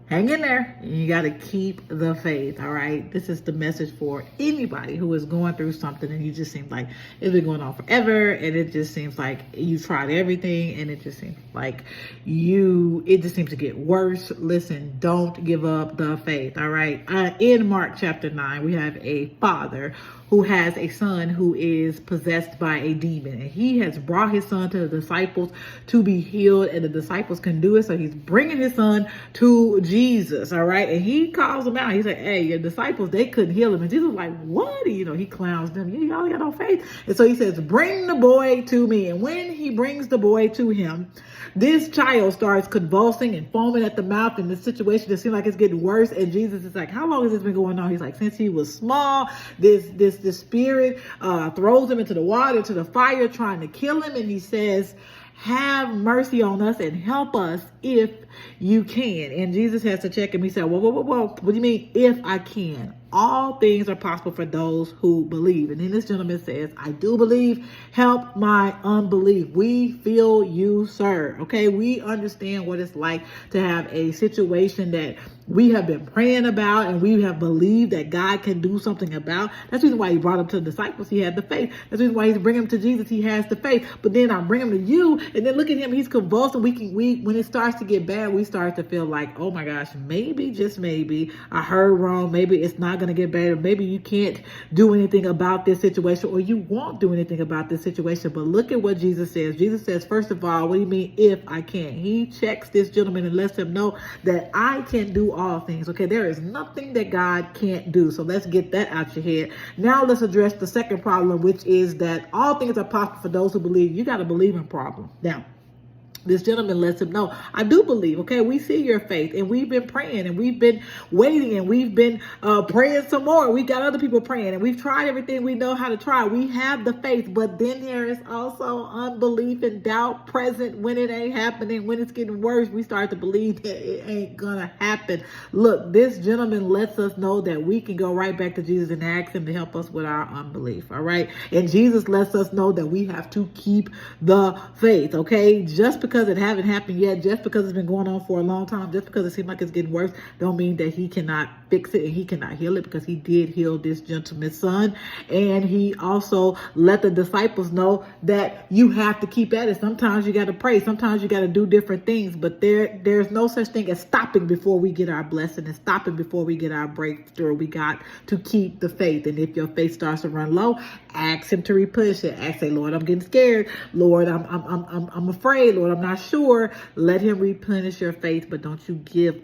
hang in there. You got to keep the faith. All right. This is the message for anybody who is going through something and you just seem like it's been going on forever. And it just seems like you tried everything and it just seems like it just seems to get worse. Listen, don't give up the faith. All right. In Mark chapter 9, we have a father who has a son who is possessed by a demon, and he has brought his son to the disciples to be healed, and the disciples can do it. So he's bringing his son to Jesus. All right. And he calls them out. He's like, hey, your disciples, they couldn't heal him. And Jesus was like, what? He clowns them. Y'all got no faith. And so he says, bring the boy to me. And when he brings the boy to him, this child starts convulsing and foaming at the mouth, and the situation just seems like it's getting worse. And Jesus is like, how long has this been going on? He's like, since he was small, this spirit throws him into the water, into the fire, trying to kill him. And he says, have mercy on us and help us if you can. And Jesus has to check him. He said, whoa. What do you mean, if I can? All things are possible for those who believe. And then this gentleman says, I do believe. Help my unbelief. We feel you, sir. Okay. We understand what it's like to have a situation that we have been praying about and we have believed that God can do something about. That's the reason why he brought him to the disciples. He had the faith. That's the reason why he's bringing him to Jesus. He has the faith. But then I bring him to you, and then look at him. He's convulsing. When it starts to get bad, we start to feel like, oh my gosh, maybe, just maybe, I heard wrong. Maybe it's not going to get better. Maybe you can't do anything about this situation, or you won't do anything about this situation. But look at what Jesus says. Jesus says, first of all, what do you mean if I can? He checks this gentleman and lets him know that I can do all things. Okay, there is nothing that God can't do. So let's get that out your head. Now let's address the second problem, which is that all things are possible for those who believe. You got to believe in problem. Now, this gentleman lets him know, I do believe, okay? We see your faith, and we've been praying, and we've been waiting, and we've been praying some more. We've got other people praying, and we've tried everything we know how to try. We have the faith, but then there is also unbelief and doubt present when it ain't happening. When it's getting worse, we start to believe that it ain't gonna happen. Look, this gentleman lets us know that we can go right back to Jesus and ask him to help us with our unbelief, all right? And Jesus lets us know that we have to keep the faith, okay? Just because it haven't happened yet, just because it's been going on for a long time, just because it seems like it's getting worse, don't mean that he cannot fix it and he cannot heal it, because he did heal this gentleman's son. And he also let the disciples know that you have to keep at it. Sometimes you got to pray. Sometimes you got to do different things, but there's no such thing as stopping before we get our blessing and stopping before we get our breakthrough. We got to keep the faith. And if your faith starts to run low, ask him to replenish it. Say, Lord, I'm getting scared. Lord, I'm afraid. Lord, I'm not sure. Let him replenish your faith, but don't you give